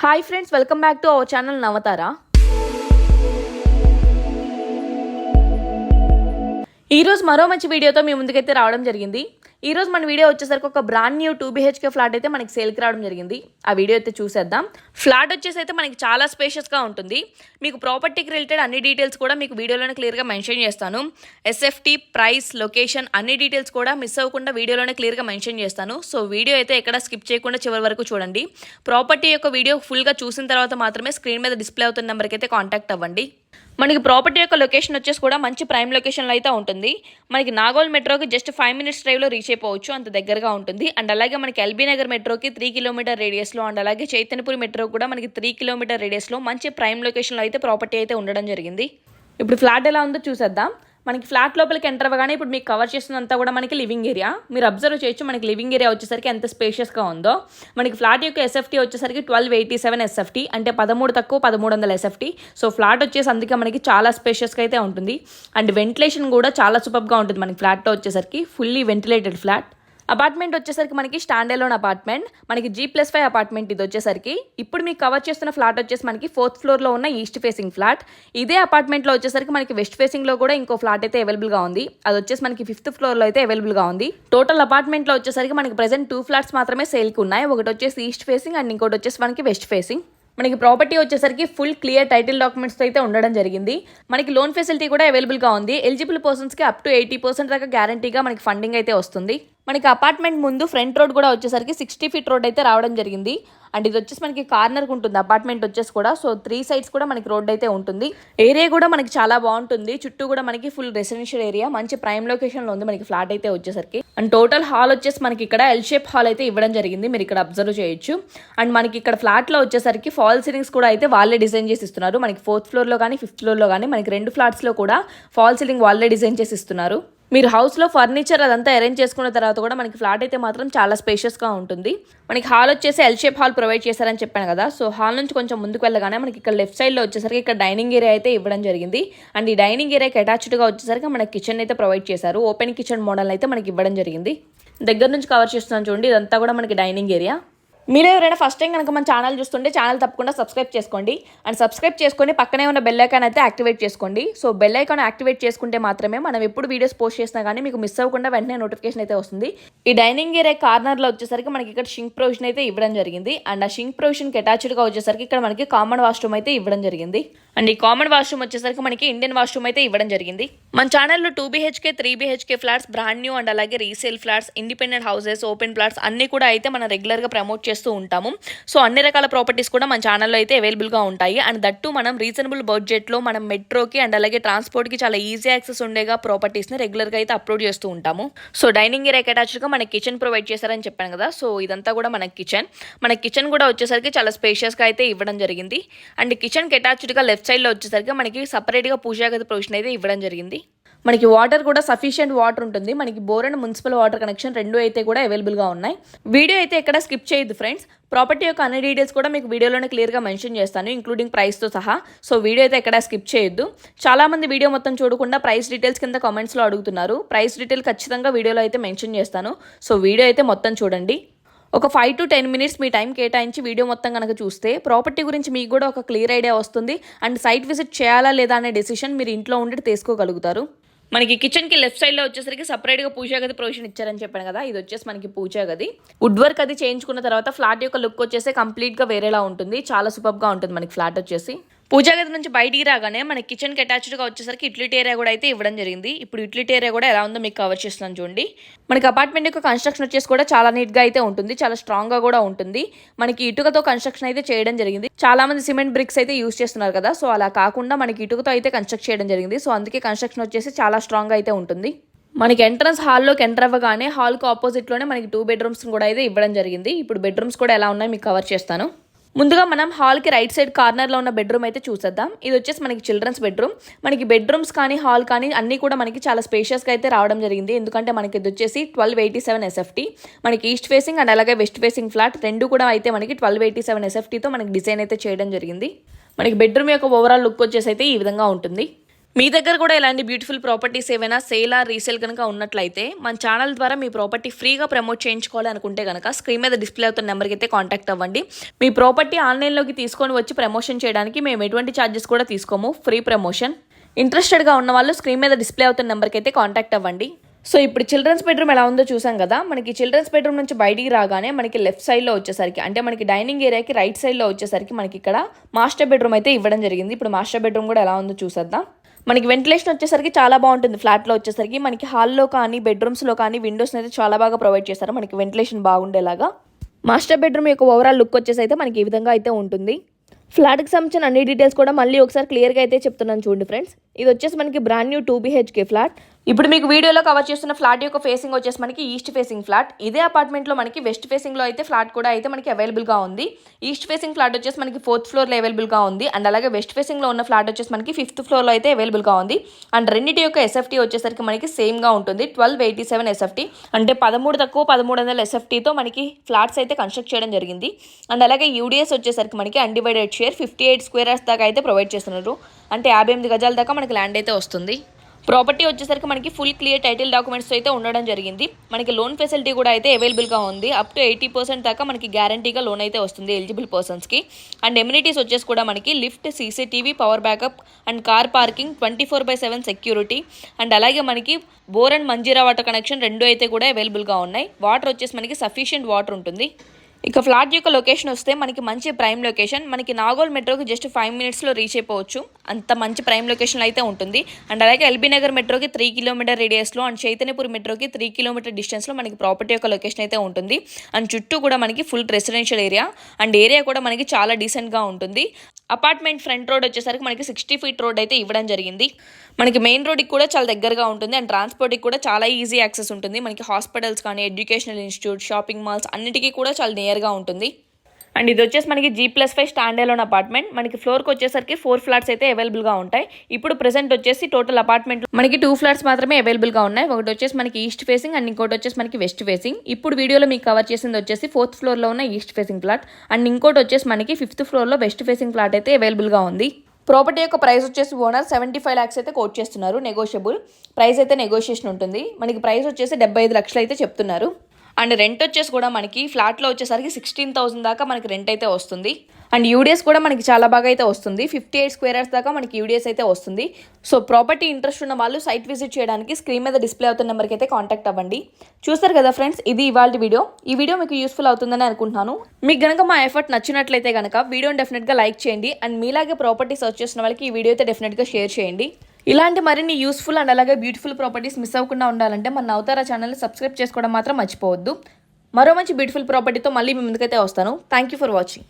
Hi friends, welcome back to our channel Navatara. ఈరోజు మరో మంచి వీడియోతో మీ ముందుకైతే రావడం జరిగింది. ఈరోజు మన వీడియో వచ్చేసరికి ఒక బ్రాండ్ న్యూ 2BHK ఫ్లాట్ అయితే మనకి సేల్కి రావడం జరిగింది. ఆ వీడియో అయితే చూసేద్దాం. ఫ్లాట్ వచ్చేసి అయితే మనకి చాలా స్పేషియస్గా ఉంటుంది. మీకు ప్రాపర్టీకి రిలేటెడ్ అన్ని డీటెయిల్స్ కూడా మీకు వీడియోలోనే క్లియర్గా మెన్షన్ చేస్తాను. SFT, ప్రైస్, లొకేషన్ అన్ని డీటెయిల్స్ కూడా మిస్ అవ్వకుండా వీడియోలోనే క్లియర్గా మెన్షన్ చేస్తాను. సో వీడియో అయితే ఎక్కడ స్కిప్ చేయకుండా చివరి వరకు చూడండి. ప్రాపర్టీ యొక్క వీడియో ఫుల్గా చూసిన తర్వాత మాత్రమే స్క్రీన్ మీద డిస్ప్లే అవుతున్న నెంబర్కి అయితే కాంటాక్ట్ అవ్వండి. మనకి ప్రాపర్టీ యొక్క లొకేషన్ వచ్చేసి కూడా మంచి ప్రైమ్ లొకేషన్లో అయితే ఉంటుంది. మనకి నాగోల్ మెట్రోకి జస్ట్ 5 minutes డ్రైవ్లో రీచ్ అయిపోవచ్చు, అంత దగ్గరగా ఉంటుంది. అండ్ అలాగే మనకి LB నగర్ మెట్రోకి 3 kilometer రేడియస్లో, అండ్ అలాగే చైతన్యపురి మెట్రో కూడా మనకి 3 kilometer రేడియస్లో మంచి ప్రైమ్ లొకేషన్లో అయితే ప్రాపర్టీ అయితే ఉండడం జరిగింది. ఇప్పుడు ఫ్లాట్ ఎలా ఉందో చూసేద్దాం. మనకి ఫ్లాట్ లోపలికి ఎంటర్ అవ్వగానే ఇప్పుడు మీకు కవర్ చేస్తున్నంతా కూడా మనకి లివింగ్ ఏరియా. మీరు అబ్జర్వ్ చేయొచ్చు, మనకి లివింగ్ ఏరియా వచ్చేసరికి ఎంత స్పేషియస్గా ఉందో. మనకి ఫ్లాట్ యొక్క SFT వచ్చేసరికి 1287 SFT, అంటే 13 తక్కువ 1300 SFT. సో ఫ్లాట్ వచ్చేసి అందుకే మనకి చాలా స్పేషియస్గా అయితే ఉంటుంది. అండ్ వెంటిలేషన్ కూడా చాలా సూపర్గా ఉంటుంది. మనకి ఫ్లాట్లో వచ్చేసరికి ఫుల్లీ వెంటిలేటెడ్ ఫ్లాట్. అపార్ట్మెంట్ వచ్చేసరికి మనకి స్టాండ్ అలోన్ అపార్ట్మెంట్, మనకి G+5 అపార్ట్మెంట్. ఇది వచ్చేసరికి ఇప్పుడు మీకు కవర్ చేస్తున్న ఫ్లాట్ వచ్చేసి మనకి 4th ఫ్లోర్లో ఉన్న ఈస్ట్ ఫేసింగ్ ఫ్లాట్. ఇదే అపార్ట్మెంట్లో వచ్చేసరికి మనకి వెస్ట్ ఫేసింగ్లో కూడా ఇంకో ఫ్లాట్ అయితే అవైలబుల్గా ఉంది. అది వచ్చేసి మనకి 5th ఫ్లోర్లో అయితే అవైలబుల్గా ఉంది. టోటల్ అపార్ట్మెంట్లో వచ్చేసరికి మనకి ప్రెసెంట్ 2 ఫ్లాట్స్ మాత్రమే సేల్కి ఉన్నాయి. ఒకటి వచ్చేసి ఈస్ట్ ఫేసింగ్ అండ్ ఇంకోటి వచ్చేసి మనకి వెస్ట్ ఫేసింగ్. మనకి ప్రాపర్టీ వచ్చేసరికి ఫుల్ క్లియర్ టైటిల్ డాక్యుమెంట్స్తో అయితే ఉండడం జరిగింది. మనకి లోన్ ఫెసిలిటీ కూడా అవైలబుల్గా ఉంది. ఎలిజిబుల్ పర్సన్స్కి అప్ టు 80% దాకా గ్యారంటీగా మనకి ఫండింగ్ అయితే వస్తుంది. మనకి అపార్ట్మెంట్ ముందు ఫ్రంట్ రోడ్ కూడా వచ్చేసరికి 60 feet రోడ్ అయితే రావడం జరిగింది. అండ్ ఇది వచ్చేసి మనకి కార్నర్కి ఉంటుంది అపార్ట్మెంట్ వచ్చేసి కూడా. సో 3 sides కూడా మనకి రోడ్ అయితే ఉంటుంది. ఏరియా కూడా మనకి చాలా బాగుంటుంది. చుట్టూ కూడా మనకి ఫుల్ రెసిడెన్షియల్ ఏరియా, మంచి ప్రైమ్ లొకేషన్లో ఉంది మనకి ఫ్లాట్ అయితే వచ్చేసరికి. అండ్ టోటల్ హాల్ వచ్చేసి మనకి ఇక్కడ L shape హాల్ అయితే ఇవ్వడం జరిగింది, మీరు ఇక్కడ అబ్జర్వ్ చేయొచ్చు. అండ్ మనకి ఇక్కడ ఫ్లాట్లో వచ్చేసరికి ఫాల్ సీలింగ్స్ కూడా అయితే వాళ్ళే డిజైన్ చేసి ఇస్తున్నారు. మనకి 4th ఫ్లోర్లో కానీ 5th ఫ్లోర్లో కానీ మనకి 2 ఫ్లాట్స్లో కూడా ఫాల్ సీలింగ్ వాళ్ళే డిజైన్ చేసి ఇస్తున్నారు. మీరు హౌస్లో ఫర్నిచర్ అదంతా అరేంజ్ చేసుకున్న తర్వాత కూడా మనకి ఫ్లాట్ అయితే మాత్రం చాలా స్పేషియస్గా ఉంటుంది. మనకి హాల్ వచ్చేసి L shape హాల్ ప్రొవైడ్ చేశారని చెప్పాను కదా. సో హాల్ నుంచి కొంచెం ముందుకు వెళ్ళగానే మనకి ఇక్కడ లెఫ్ట్ సైడ్లో వచ్చేసరికి ఇక్కడ డైనింగ్ ఏరియా అయితే ఇవ్వడం జరిగింది. అండ్ ఈ డైనింగ్ ఏరియాకి అటాచ్డ్గా వచ్చేసరికి మనకి కిచెన్ అయితే ప్రొవైడ్ చేశారు. ఓపెన్ కిచెన్ మోడల్ అయితే మనకి ఇవ్వడం జరిగింది. దగ్గర నుంచి కవర్ చేస్తున్నాను చూడండి, ఇదంతా కూడా మనకి డైనింగ్ ఏరియా. మీరు ఎవరైనా ఫస్ట్ టైం కనుక మన ఛానల్ చూస్తుంటే ఛానల్ తప్పకుండా సబ్స్క్రైబ్ చేసుకోండి. అండ్ సబ్స్క్రైబ్ చేసుకొని పక్కనే ఉన్న బెల్ ఐకాన్ అయితే యాక్టివేట్ చేసుకోండి. సో బెల్ ఐకాన్ యాక్టివేట్ చేసుకుంటే మాత్రమే మనం ఎప్పుడు వీడియోస్ పోస్ట్ చేసినా కానీ మీకు మిస్ అవ్వకుండా వెంటనే నోటిఫికేషన్ అయితే వస్తుంది. ఈ డైనింగ్ ఏరియా కార్నర్లో వచ్చేసరికి మనకి ఇక్కడ షింక్ ప్రొవిజన్ అయితే ఇవ్వడం జరిగింది. అండ్ ఆ షింక్ ప్రొవిజన్కి అటాచ్డ్గా వచ్చేసరికి ఇక్కడ మనకి కామన్ వాష్రూమ్ అయితే ఇవ్వడం జరిగింది. అండ్ ఈ కామన్ వాష్రూమ్ వచ్చేసరికి మనకి ఇండియన్ వాష్రూమ్ అయితే ఇవ్వడం జరిగింది. మన ఛానల్లో 2BHK, 3BHK flats, brand new and అలాగే resale flats, independent houses, open plots అన్ని కూడా అయితే మనం రెగ్యులర్గా ప్రమోట్ చేస్తూ ఉంటాము. సో అన్ని రకాల ప్రాపర్టీస్ కూడా మన ఛానల్లో అయితే అవైలబుల్గా ఉంటాయి. అండ్ దట్టు మనం రీజనబుల్ బడ్జెట్లో మనం మెట్రోకి అండ్ అలాగే ట్రాన్స్పోర్ట్కి చాలా ఈజీ యాక్సెస్ ఉండేగా ప్రాపర్టీస్ని రెగ్యులర్గా అయితే అప్లోడ్ చేస్తూ ఉంటాము. సో డైనింగ్ ఏరియాకి అటాచ్డ్గా మనకి కిచెన్ ప్రొవైడ్ చేశారని చెప్పాను కదా. సో ఇదంతా కూడా మన కిచెన్ కూడా వచ్చేసరికి చాలా స్పేషియస్గా అయితే ఇవ్వడం జరిగింది. అండ్ కిచెన్కి అటాచ్డ్గా లెఫ్ట్ సైడ్లో వచ్చేసరికి మనకి సపరేట్గా పూజాగది ప్రొవిజన్ అయితే ఇవ్వడం జరిగింది. మనకి వాటర్ కూడా సఫిషియెంట్ వాటర్ ఉంటుంది. మనకి bore and municipal water connection రెండు అయితే కూడా అవైలబుల్గా ఉన్నాయి. వీడియో అయితే ఎక్కడ స్కిప్ చేయొద్దు ఫ్రెండ్స్. ప్రాపర్టీ యొక్క అన్ని డీటెయిల్స్ కూడా మీకు వీడియోలోనే క్లియర్గా మెన్షన్ చేస్తాను, ఇంక్లూడింగ్ ప్రైస్తో సహా. సో వీడియో అయితే ఎక్కడ స్కిప్ చేయొద్దు. చాలామంది వీడియో మొత్తం చూడకుండా ప్రైస్ డీటెయిల్స్ కింద కామెంట్స్లో అడుగుతున్నారు. ప్రైస్ డీటెయిల్ ఖచ్చితంగా వీడియోలో అయితే మెన్షన్ చేస్తాను. సో వీడియో అయితే మొత్తం చూడండి. ఒక 5 to 10 minutes మీ టైం కేటాయించి వీడియో మొత్తం కనుక చూస్తే ప్రాపర్టీ గురించి మీకు కూడా ఒక క్లియర్ ఐడియా వస్తుంది. అండ్ సైట్ విజిట్ చేయాలా లేదా అనే డెసిషన్ మీరు ఇంట్లో ఉండి తీసుకోగలుగుతారు. మనకి కిచెన్కి లెఫ్ట్ సైడ్లో వచ్చేసరికి సపరేట్గా పూజాగది ప్రొవిజన్ ఇచ్చారని చెప్పాను కదా. ఇది వచ్చేసి మనకి పూజాగది. వుడ్ వర్క్ అది చేయించుకున్న తర్వాత ఫ్లాట్ యొక్క లుక్ వచ్చేసి కంప్లీట్గా వేరేలా ఉంటుంది. చాలా సూపర్గా ఉంటుంది మనకి ఫ్లాట్ వచ్చేసి. పూజాగది నుంచి బయటికి రాగానే మనకి కిచెన్కి అటాచ్డ్గా వచ్చేసరికి యూటిలిటీ ఏరియా కూడా అయితే ఇవ్వడం జరిగింది. ఇప్పుడు యూటిలిటీ ఏరియా కూడా ఎలా ఉందో మీకు కవర్ చేస్తున్నాను చూడండి. మనకి అపార్ట్మెంట్ యొక్క కన్స్ట్రక్షన్ వచ్చేసి కూడా చాలా నీట్గా అయితే ఉంటుంది, చాలా స్ట్రాంగ్గా కూడా ఉంటుంది. మనకి ఇటుకతో కన్స్ట్రక్షన్ అయితే చేయడం జరిగింది. చాలా మంది సిమెంట్ బ్రిక్స్ అయితే యూస్ చేస్తున్నారు కదా. సో అలా కాకుండా మనకి ఇటుకతో అయితే కన్స్ట్రక్ట్ చేయడం జరిగింది. సో అందుకే కన్స్ట్రక్షన్ వచ్చేసి చాలా స్ట్రాంగ్గా అయితే ఉంటుంది. మనకి ఎంట్రన్స్ హాల్లోకి ఎంటర్ అవ్వగానే హాల్కి ఆపోజిట్లోనే మనకి 2 bedrooms కూడా అయితే ఇవ్వడం జరిగింది. ఇప్పుడు బెడ్రూమ్స్ కూడా ఎలా ఉన్నాయో మీకు కవర్ చేస్తాను. ముందుగా మనం హాల్కి రైట్ సైడ్ కార్నర్లో ఉన్న బెడ్రూమ్ అయితే చూసేద్దాం. ఇది వచ్చేసి మనకి చిల్డ్రన్స్ బెడ్రూమ్. మనకి బెడ్రూమ్స్ కానీ హాల్ కానీ అన్నీ కూడా మనకి చాలా స్పేషియస్గా అయితే రావడం జరిగింది. ఎందుకంటే మనకి ఇది వచ్చేసి 1287 SFT. మనకి ఈస్ట్ ఫేసింగ్ అండ్ అలాగే వెస్ట్ ఫేసింగ్ ఫ్లాట్ రెండు కూడా అయితే మనకి 1287 SFTతో మనకి డిజైన్ అయితే చేయడం జరిగింది. మనకి బెడ్రూమ్ యొక్క ఓవరాల్ లుక్ వచ్చేసి అయితే ఈ విధంగా ఉంటుంది. మీ దగ్గర కూడా ఇలాంటి బ్యూటిఫుల్ ప్రాపర్టీస్ ఏవైనా సేల్ ఆర్ రీసేల్ కనుక ఉన్నట్లయితే మన ఛానల్ ద్వారా మీ ప్రాపర్టీ ఫ్రీగా ప్రమోట్ చేయించుకోవాలి అనుకుంటే కనుక స్క్రీన్ మీద డిస్ప్లే అవుతున్న నెంబర్కి అయితే కాంటాక్ట్ అవ్వండి. మీ ప్రాపర్టీ ఆన్లైన్లోకి తీసుకొని వచ్చి ప్రమోషన్ చేయడానికి మేము ఎటువంటి ఛార్జెస్ కూడా తీసుకోము, ఫ్రీ ప్రమోషన్. ఇంట్రెస్టెడ్గా ఉన్న వాళ్ళు స్క్రీన్ మీద డిస్ప్లే అవుతున్న నెంబర్కి అయితే కాంటాక్ట్ అవ్వండి. సో ఇప్పుడు చిల్డ్రన్స్ బెడ్రూమ్ ఎలా ఉందో చూసాం కదా. మనకి చిల్డ్రన్స్ బెడ్రూమ్ నుంచి బయటికి రాగానే మనకి లెఫ్ట్ సైడ్లో వచ్చేసరికి అంటే మనకి డైనింగ్ ఏరియాకి రైట్ సైడ్లో వచ్చేసరికి మనకి ఇక్కడ మాస్టర్ బెడ్రూమ్ అయితే ఇవ్వడం జరిగింది. ఇప్పుడు మాస్టర్ బెడ్రూమ్ కూడా ఎలా ఉందో చూసేద్దాం. మనకి వెంటిలేషన్ వచ్చేసరికి చాలా బాగుంటుంది. ఫ్లాట్లో వచ్చేసరికి మనకి హాల్లో కానీ బెడ్రూమ్స్లో కానీ విండోస్ని అయితే చాలా బాగా ప్రొవైడ్ చేస్తారు, మనకి వెంటిలేషన్ బాగుండేలాగా. మాస్టర్ బెడ్రూమ్ యొక్క ఓవరాల్ లుక్ వచ్చేసి అయితే మనకి ఈ విధంగా అయితే ఉంటుంది. ఫ్లాట్కి సంబంధించిన అన్ని డీటెయిల్స్ కూడా మళ్ళీ ఒకసారి క్లియర్గా అయితే చెప్తున్నాను చూడండి ఫ్రెండ్స్. ఇది వచ్చేసి మనకి బ్రాండ్ న్యూ 2 BHK ఫ్లాట్. ఇప్పుడు మీకు వీడియోలో కవర్ చేస్తున్న ఫ్లాట్ యొక్క ఫేసింగ్ వచ్చేసి మనకి ఈస్ట్ ఫేసింగ్ ఫ్లాట్. ఇదే అపార్ట్మెంట్లో మనకి వెస్ట్ ఫేసింగ్లో అయితే ఫ్లాట్ కూడా అయితే మనకి అవైలబుల్గా ఉంది. ఈస్ట్ ఫేసింగ్ ఫ్లాట్ వచ్చేసి మనకి 4th ఫ్లోర్లో అవైలబుల్గా ఉంది. అండ్ అలాగే వెస్ట్ ఫేసింగ్లో ఉన్న ఫ్లాట్ వచ్చేసి మనకి 5th ఫ్లోర్లో అయితే అవైలబుల్గా ఉంది. అండ్ రెండింటి యొక్క SFT వచ్చేసరికి మనకి సేమ్గా ఉంటుంది, 1287 SFT. అంటే 13 తక్కువ 1300 SFTతో మనకి ఫ్లాట్స్ అయితే కన్స్ట్రక్ట్ చేయడం జరిగింది. అండ్ అలాగే UDS వచ్చేసరికి మనకి అన్డివైడెడ్ షేర్ 58 స్క్వేర్ యార్డ్స్ దాకా అయితే ప్రొవైడ్ చేస్తున్నారు. అంటే 58 గజాల దాకా మనకి ల్యాండ్ అయితే వస్తుంది. ప్రాపర్టీ వచ్చేసరికి మనకి ఫుల్ క్లియర్ టైటిల్ డాక్యుమెంట్స్ అయితే ఉండడం జరిగింది. మనకి లోన్ ఫెసిలిటీ కూడా అయితే అవైలబుల్గా ఉంది. అప్ టు 80% దాకా మనకి గ్యారంటీగా లోన్ అయితే వస్తుంది ఎలిజిబుల్ పర్సన్స్కి. అండ్ ఎమ్యూనిటీస్ వచ్చేసి కూడా మనకి lift, CCTV, power backup and car parking, 24/7 security. And అలాగే మనకి bore and Manjira water connection రెండు అయితే కూడా అవైలబుల్గా ఉన్నాయి. వాటర్ వచ్చేసి మనకి సఫిషియంట్ వాటర్ ఉంటుంది. ఇక ఫ్లాట్ యొక్క లొకేషన్ వస్తే మనకి మంచి ప్రైమ్ లొకేషన్. మనకి నాగోల్ మెట్రోకి జస్ట్ 5 minutesలో రీచ్ అయిపోవచ్చు, అంత మంచి ప్రైమ్ లొకేషన్ అయితే ఉంటుంది. అండ్ అలాగే ఎల్బీ నగర్ మెట్రోకి 3 కిలోమీటర్ రేడియస్లో అండ్ చైతన్యపూర్ మెట్రోకి 3 కిలోమీటర్ డిస్టెన్స్లో మనకి ప్రాపర్టీ యొక్క లొకేషన్ అయితే ఉంటుంది. అండ్ చుట్టూ కూడా మనకి full residential area and area కూడా మనకి చాలా డీసెంట్గా ఉంటుంది. అపార్ట్మెంట్ ఫ్రంట్ రోడ్ వచ్చేసరికి మనకి 60 feet రోడ్ అయితే ఇవ్వడం జరిగింది. మనకి మెయిన్ రోడ్కి కూడా చాలా దగ్గరగా ఉంటుంది. అండ్ ట్రాన్స్పోర్ట్కి కూడా చాలా ఈజీ యాక్సెస్ ఉంటుంది. మనకి హాస్పిటల్స్ కానీ, ఎడ్యుకేషనల్ ఇన్స్టిట్యూట్, షాపింగ్ మాల్స్ అన్నిటికీ కూడా చాలా నియర్గా ఉంటుంది. అండ్ ఇది వచ్చేసి మనకి G+5 స్టాండ్ అలోన్ అపార్ట్మెంట్. మనకి ఫ్లోర్కి వచ్చేసరికి 4 ఫ్లాట్స్ అయితే అవైలబుల్గా ఉంటాయి. ఇప్పుడు ప్రెసెంట్ వచ్చేసి టోటల్ అపార్ట్మెంట్ మనకి 2 ఫ్లాట్స్ మాత్రమే అవైలబుల్గా ఉన్నాయి. ఒకటి వచ్చేసి మనకి ఈస్ట్ ఫేసింగ్ అండ్ ఇంకోటి వచ్చేసి మనకి వెస్ట్ ఫేసింగ్. ఇప్పుడు వీడియోలో మీకు కవర్ చేసింది వచ్చేసి 4th ఫ్లోర్లో ఉన్న ఈస్ట్ ఫేసింగ్ ఫ్లాట్. అండ్ ఇంకోటి వచ్చేసి మనకి 5th ఫ్లోర్లో వెస్ట్ ఫేసింగ్ ఫ్లాట్ అయితే అవైలబుల్గా ఉంది. ప్రాపర్టీ యొక్క ప్రైస్ వచ్చేసి ఓనర్ 75 lakhs అయితే కోట్ చేస్తున్నారు. నెగోషియబుల్ ప్రైస్ అయితే నెగోషియేషన్ ఉంటుంది. మనకి ప్రైస్ వచ్చేసి 75 లక్షలు అయితే చెప్తున్నారు. అండ్ రెంట్ వచ్చేసి కూడా మనకి ఫ్లాట్లో వచ్చేసరికి 16,000 దాకా మనకి రెంట్ అయితే వస్తుంది. అండ్ UDS కూడా మనకి చాలా బాగా అయితే వస్తుంది, 58 స్క్వేర్ యార్డ్స్ దాకా మనకి UDS అయితే వస్తుంది. సో ప్రాపర్టీ ఇంట్రెస్ట్ ఉన్న వాళ్ళు సైట్ విజిట్ చేయడానికి స్క్రీన్ మీద డిస్ప్లే అవుతున్న నెంబర్కి అయితే కాంటాక్ట్ అవ్వండి. చూస్తారు కదా ఫ్రెండ్స్, ఇది ఇవాళ వీడియో. ఈ వీడియో మీకు యూస్ఫుల్ అవుతుందని అనుకుంటున్నాను. మీకు కనుక మా ఎఫర్ట్ నచ్చినట్లయితే కనుక వీడియోని డెఫినెట్గా లైక్ చేయండి. అండ్ మీలాగే ప్రాపర్టీ సర్చ్ చేసిన వాళ్ళకి ఈ వీడియో అయితే డెఫినెట్గా షేర్ చేయండి. ఇలాంటి మరిన్ని యూస్ఫుల్ అండ్ అలాగే బ్యూటిఫుల్ ప్రాపర్టీస్ మిస్ అవ్వకుండా ఉండాలంటే మన నవతారా ఛానల్ని సబ్స్క్రైబ్ చేసుకోవడం మాత్రం మర్చిపోవద్దు. మరో మంచి బ్యూటిఫుల్ ప్రాపర్టీతో మళ్ళీ మీ ముందుకైతే వస్తాను. Thank you for watching.